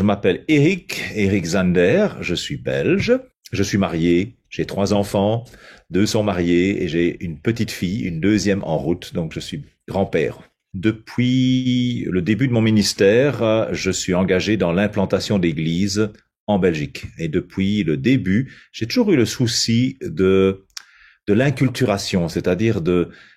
m'appelle Eric Zander, je suis belge, je suis marié, j'ai 3 enfants, 2 sont mariés et j'ai une petite fille, une deuxième en route, donc je suis grand-père. Depuis le début de mon ministère, je suis engagé dans l'implantation d'églises en Belgique. Et depuis le début, j'ai toujours eu le souci de l'inculturation, c'est-à-dire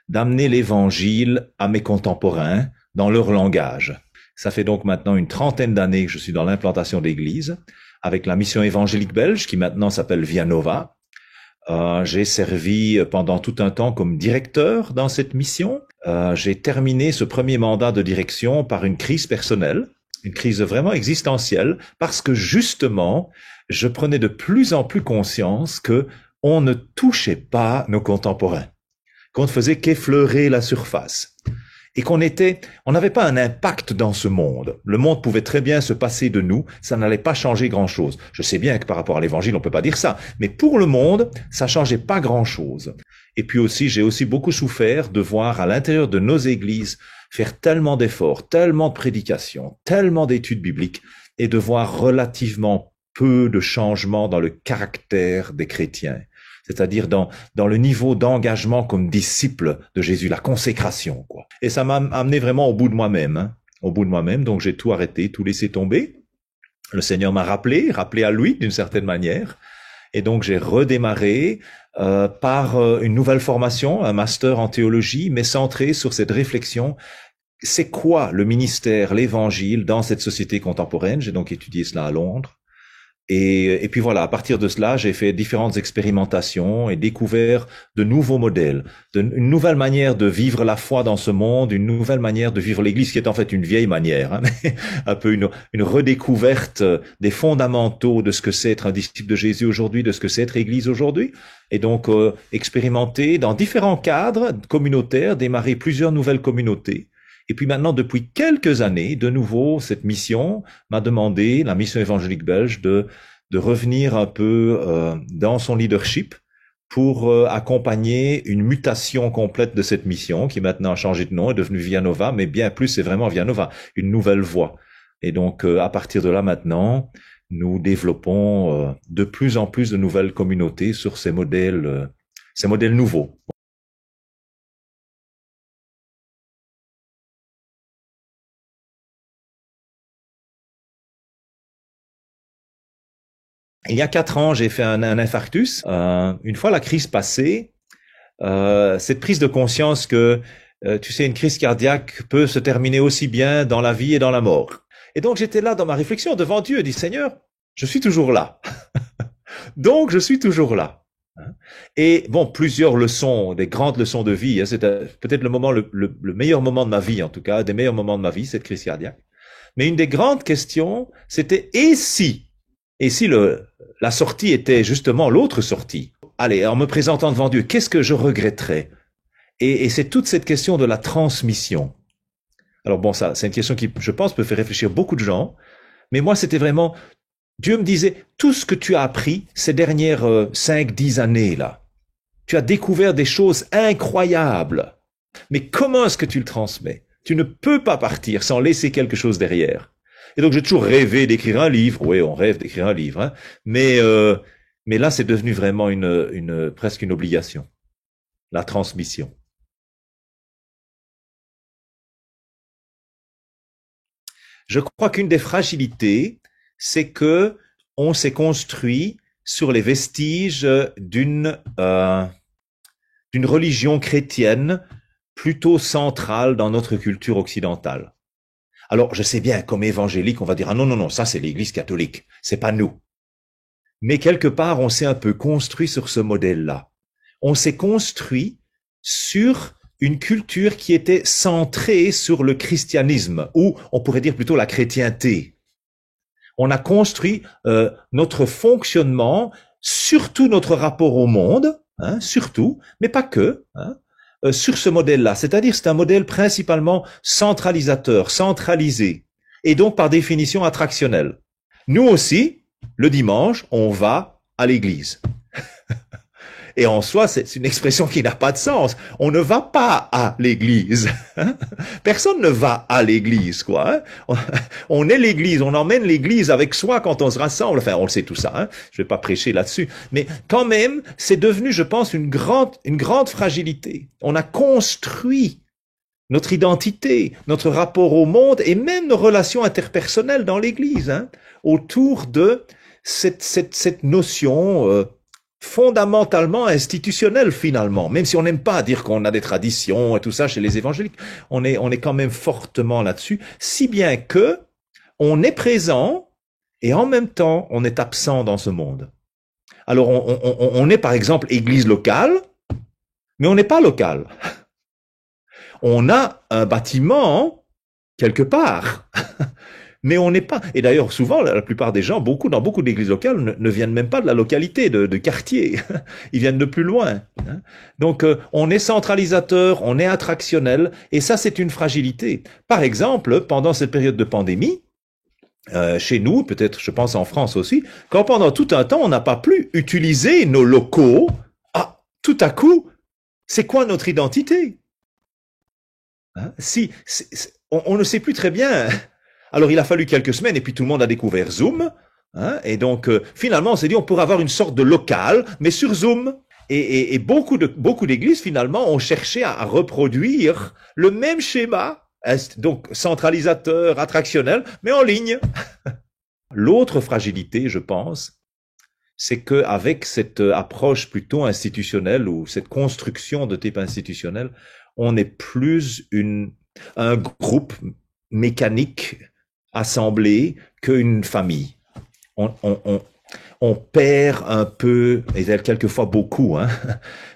d'amener l'évangile à mes contemporains dans leur langage. Ça fait donc maintenant une 30aine d'années que je suis dans l'implantation d'églises avec la mission évangélique belge qui maintenant s'appelle Via Nova. J'ai servi pendant tout un temps comme directeur dans cette mission. J'ai terminé ce premier mandat de direction par une crise personnelle, une crise vraiment existentielle, parce que justement, je prenais de plus en plus conscience que on ne touchait pas nos contemporains, qu'on ne faisait qu'effleurer la surface. Et on n'avait pas un impact dans ce monde. Le monde pouvait très bien se passer de nous, ça n'allait pas changer grand-chose. Je sais bien que par rapport à l'évangile, on peut pas dire ça, mais pour le monde, ça changeait pas grand-chose. Et puis aussi, j'ai aussi beaucoup souffert de voir à l'intérieur de nos églises faire tellement d'efforts, tellement de prédications, tellement d'études bibliques, et de voir relativement peu de changements dans le caractère des chrétiens. C'est-à-dire dans le niveau d'engagement comme disciple de Jésus, la consécration, quoi. Et ça m'a amené vraiment au bout de moi-même, au bout de moi-même. Donc j'ai tout arrêté, tout laissé tomber. Le Seigneur m'a rappelé à lui d'une certaine manière. Et donc j'ai redémarré par une nouvelle formation, un master en théologie, mais centré sur cette réflexion. C'est quoi le ministère, l'évangile dans cette société contemporaine? J'ai donc étudié cela à Londres. Et puis voilà, à partir de cela, j'ai fait différentes expérimentations et découvert de nouveaux modèles, une nouvelle manière de vivre la foi dans ce monde, une nouvelle manière de vivre l'Église qui est en fait une vieille manière, hein, mais un peu une redécouverte des fondamentaux de ce que c'est être un disciple de Jésus aujourd'hui, de ce que c'est être Église aujourd'hui. Et donc expérimenter dans différents cadres communautaires, démarrer plusieurs nouvelles communautés. Et puis maintenant, depuis quelques années, de nouveau, cette mission m'a demandé, la mission évangélique belge, de revenir un peu dans son leadership pour accompagner une mutation complète de cette mission, qui maintenant a changé de nom, est devenue Via Nova, mais bien plus, c'est vraiment Via Nova, une nouvelle voie. Et donc, à partir de là maintenant, nous développons de plus en plus de nouvelles communautés sur ces modèles nouveaux. Il y a 4 ans, j'ai fait un infarctus. Une fois la crise passée, cette prise de conscience que, tu sais, une crise cardiaque peut se terminer aussi bien dans la vie et dans la mort. Et donc, j'étais là dans ma réflexion devant Dieu et dit, Seigneur, je suis toujours là. Donc, je suis toujours là. Et bon, plusieurs leçons, des grandes leçons de vie. C'était peut-être le moment, le meilleur moment de ma vie, en tout cas, des meilleurs moments de ma vie, cette crise cardiaque. Mais une des grandes questions, c'était, et si la sortie était justement l'autre sortie? Allez, en me présentant devant Dieu, qu'est-ce que je regretterais? Et c'est toute cette question de la transmission. Alors bon, ça, c'est une question qui, je pense, peut faire réfléchir beaucoup de gens. Mais moi, c'était vraiment, Dieu me disait, tout ce que tu as appris ces dernières 5-10 années, là, tu as découvert des choses incroyables. Mais comment est-ce que tu le transmets? Tu ne peux pas partir sans laisser quelque chose derrière. Et donc, j'ai toujours rêvé d'écrire un livre. Oui, on rêve d'écrire un livre, hein. Mais là, c'est devenu vraiment presque une obligation. La transmission. Je crois qu'une des fragilités, c'est que on s'est construit sur les vestiges d'une religion chrétienne plutôt centrale dans notre culture occidentale. Alors, je sais bien, comme évangélique, on va dire, ah non, ça c'est l'Église catholique, c'est pas nous. Mais quelque part, on s'est un peu construit sur ce modèle-là. On s'est construit sur une culture qui était centrée sur le christianisme, ou on pourrait dire plutôt la chrétienté. On a construit notre fonctionnement, surtout notre rapport au monde, hein, surtout, mais pas que, hein, sur ce modèle-là. C'est-à-dire, c'est un modèle principalement centralisateur, centralisé, et donc par définition attractionnel. Nous aussi, le dimanche, on va à l'église. Et en soi, c'est une expression qui n'a pas de sens. On ne va pas à l'église. Personne ne va à l'église, quoi. On est l'église, on emmène l'église avec soi quand on se rassemble. Enfin, on le sait tout ça, hein. Je vais pas prêcher là-dessus. Mais quand même, c'est devenu, je pense, une grande fragilité. On a construit notre identité, notre rapport au monde et même nos relations interpersonnelles dans l'église, hein, autour de cette notion fondamentalement institutionnelle finalement. Même si on n'aime pas dire qu'on a des traditions et tout ça chez les évangéliques, on est quand même fortement là-dessus, si bien que on est présent et en même temps on est absent dans ce monde. Alors on est par exemple église locale, mais on n'est pas local. On a un bâtiment quelque part, mais on n'est pas. Et d'ailleurs, souvent, la plupart des gens, dans beaucoup d'églises locales, ne viennent même pas de la localité, de quartier. Ils viennent de plus loin. Donc, on est centralisateur, on est attractionnel, et ça, c'est une fragilité. Par exemple, pendant cette période de pandémie, chez nous, peut-être, je pense en France aussi, quand pendant tout un temps, on n'a pas pu utiliser nos locaux, tout à coup, c'est quoi notre identité? On ne sait plus très bien. Alors, il a fallu quelques semaines et puis tout le monde a découvert Zoom. Hein, et donc, finalement, on s'est dit, on pourrait avoir une sorte de local, mais sur Zoom. Et beaucoup d'églises, finalement, ont cherché à reproduire le même schéma, donc centralisateur, attractionnel, mais en ligne. L'autre fragilité, je pense, c'est qu'avec cette approche plutôt institutionnelle ou cette construction de type institutionnel, on est plus un groupe mécanique assemblé qu'une famille. On perd un peu, et quelquefois beaucoup, hein,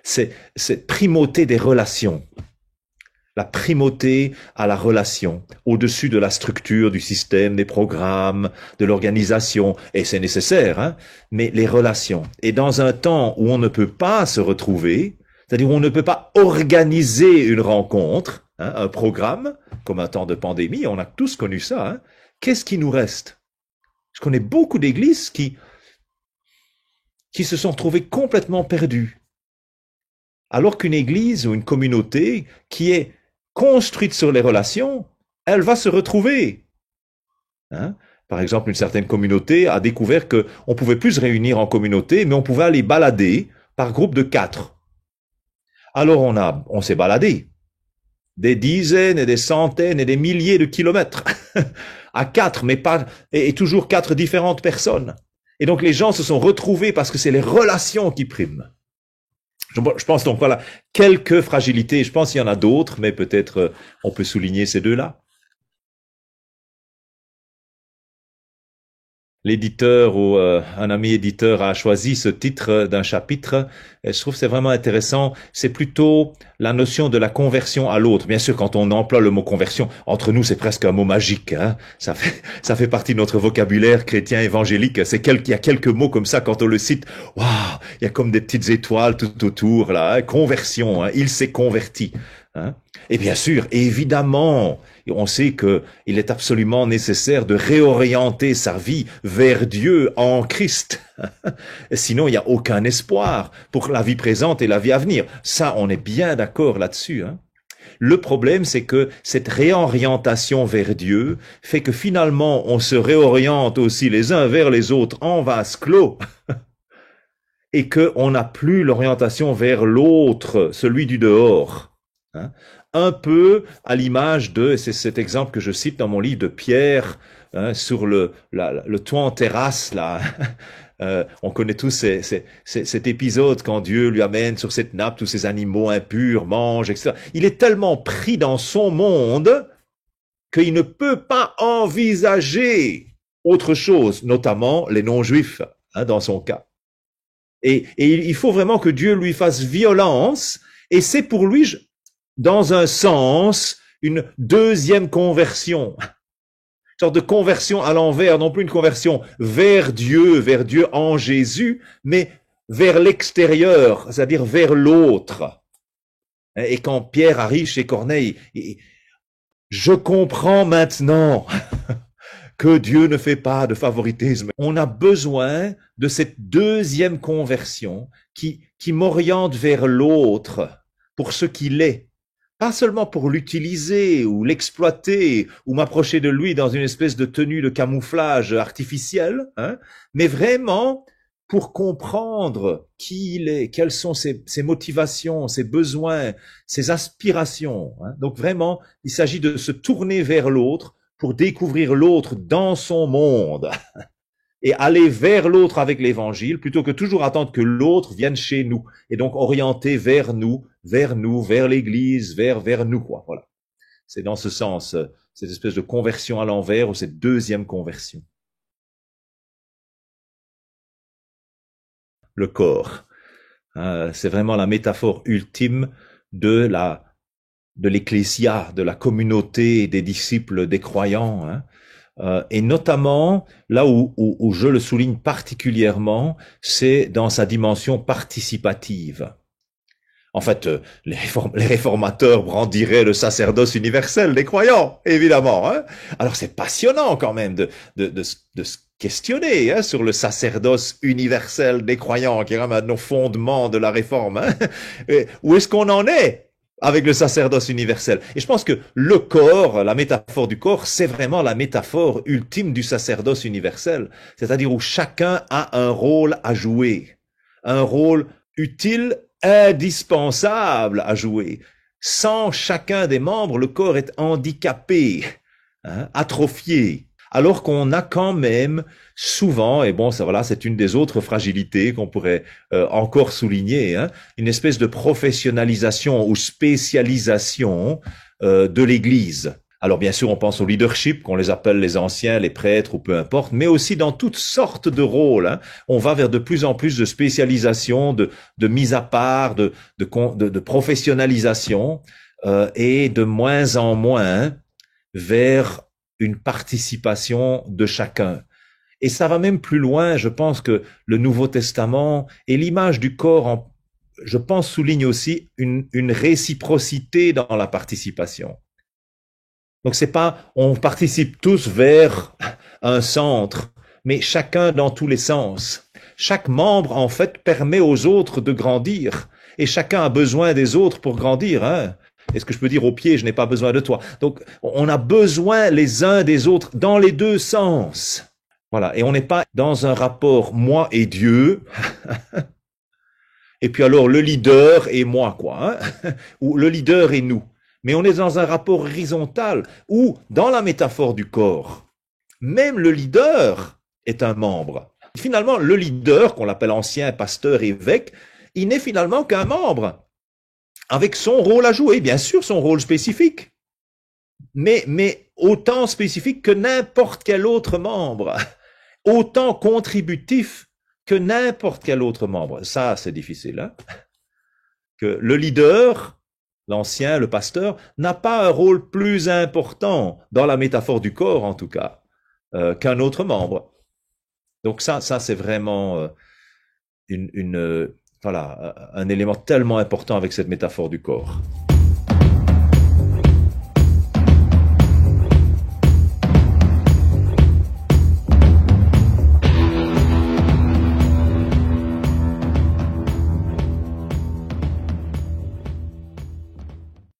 cette primauté des relations. La primauté à la relation, au-dessus de la structure, du système, des programmes, de l'organisation, et c'est nécessaire, hein, mais les relations. Et dans un temps où on ne peut pas se retrouver, c'est-à-dire on ne peut pas organiser une rencontre, hein, un programme, comme un temps de pandémie, on a tous connu ça. Hein. Qu'est-ce qui nous reste? Je connais beaucoup d'églises qui se sont trouvées complètement perdues. Alors qu'une église ou une communauté qui est construite sur les relations, elle va se retrouver. Hein. Par exemple, une certaine communauté a découvert qu'on ne pouvait plus se réunir en communauté, mais on pouvait aller balader par groupe de 4. Alors on s'est baladé des dizaines et des centaines et des milliers de kilomètres à 4, mais pas et toujours 4 différentes personnes. Et donc les gens se sont retrouvés parce que c'est les relations qui priment. Je pense donc voilà quelques fragilités. Je pense qu'il y en a d'autres, mais peut-être on peut souligner ces deux-là. L'éditeur ou un ami éditeur a choisi ce titre d'un chapitre. Et je trouve que c'est vraiment intéressant. C'est plutôt la notion de la conversion à l'autre. Bien sûr, quand on emploie le mot conversion, entre nous, c'est presque un mot magique. Hein. Ça fait partie de notre vocabulaire chrétien évangélique. Il y a quelques mots comme ça quand on le cite. Waouh, il y a comme des petites étoiles tout autour là. Hein. Conversion. Hein. Il s'est converti. Hein. Et bien sûr, évidemment, on sait que il est absolument nécessaire de réorienter sa vie vers Dieu en Christ. Sinon, il n'y a aucun espoir pour la vie présente et la vie à venir. Ça, on est bien d'accord là-dessus. Hein. Le problème, c'est que cette réorientation vers Dieu fait que finalement, on se réoriente aussi les uns vers les autres en vase clos. Et qu'on n'a plus l'orientation vers l'autre, celui du dehors. Hein, un peu à l'image de, c'est cet exemple que je cite dans mon livre de Pierre, hein, sur le toit en terrasse, là. On connaît tous cet épisode quand Dieu lui amène sur cette nappe tous ces animaux impurs, mangent, etc. Il est tellement pris dans son monde qu'il ne peut pas envisager autre chose, notamment les non-juifs, hein, dans son cas. Et il faut vraiment que Dieu lui fasse violence, et c'est pour lui, dans un sens, une deuxième conversion. Une sorte de conversion à l'envers, non plus une conversion vers Dieu en Jésus, mais vers l'extérieur, c'est-à-dire vers l'autre. Et quand Pierre arrive chez Corneille, je comprends maintenant que Dieu ne fait pas de favoritisme. On a besoin de cette deuxième conversion qui qui m'oriente vers l'autre pour ce qu'il est. Pas seulement pour l'utiliser ou l'exploiter ou m'approcher de lui dans une espèce de tenue de camouflage artificielle, hein, mais vraiment pour comprendre qui il est, quelles sont ses motivations, ses besoins, ses aspirations. Hein. Donc vraiment, il s'agit de se tourner vers l'autre pour découvrir l'autre dans son monde et aller vers l'autre avec l'évangile plutôt que toujours attendre que l'autre vienne chez nous et donc orienter vers nous, vers l'église, vers nous, quoi. Voilà. C'est dans ce sens, cette espèce de conversion à l'envers ou cette deuxième conversion. Le corps. C'est vraiment la métaphore ultime de l'ecclésia, de la communauté des disciples, des croyants, hein. Et notamment, là où je le souligne particulièrement, c'est dans sa dimension participative. En fait, les réformateurs brandiraient le sacerdoce universel des croyants, évidemment. Hein. Alors c'est passionnant quand même de se questionner hein, sur le sacerdoce universel des croyants, qui est vraiment nos fondements de la réforme. Hein. Où est-ce qu'on en est avec le sacerdoce universel? Et je pense que le corps, la métaphore du corps, c'est vraiment la métaphore ultime du sacerdoce universel. C'est-à-dire où chacun a un rôle à jouer. Un rôle utile, indispensable à jouer. Sans chacun des membres, le corps est handicapé, hein, atrophié. Alors qu'on a quand même souvent, et bon, ça voilà, c'est une des autres fragilités qu'on pourrait encore souligner, hein, une espèce de professionnalisation ou spécialisation de l'Église. Alors bien sûr, on pense au leadership, qu'on les appelle les anciens, les prêtres ou peu importe, mais aussi dans toutes sortes de rôles. Hein. On va vers de plus en plus de spécialisation, de mise à part, de professionnalisation et de moins en moins vers une participation de chacun. Et ça va même plus loin, je pense que le Nouveau Testament et l'image du corps, je pense, souligne aussi une réciprocité dans la participation. Donc c'est pas, on participe tous vers un centre, mais chacun dans tous les sens. Chaque membre, en fait, permet aux autres de grandir. Et chacun a besoin des autres pour grandir, hein. Est-ce que je peux dire au pied, je n'ai pas besoin de toi? Donc, on a besoin les uns des autres dans les deux sens. Voilà. Et on n'est pas dans un rapport moi et Dieu. Et puis alors, le leader et moi, quoi, hein. Ou le leader et nous. Mais on est dans un rapport horizontal où, dans la métaphore du corps, même le leader est un membre. Finalement, le leader, qu'on l'appelle ancien pasteur, évêque, il n'est finalement qu'un membre, avec son rôle à jouer, bien sûr son rôle spécifique, mais autant spécifique que n'importe quel autre membre, autant contributif que n'importe quel autre membre. Ça, c'est difficile, hein? Que le leader, l'ancien, le pasteur, n'a pas un rôle plus important, dans la métaphore du corps en tout cas, qu'un autre membre. Donc ça c'est vraiment voilà, un élément tellement important avec cette métaphore du corps.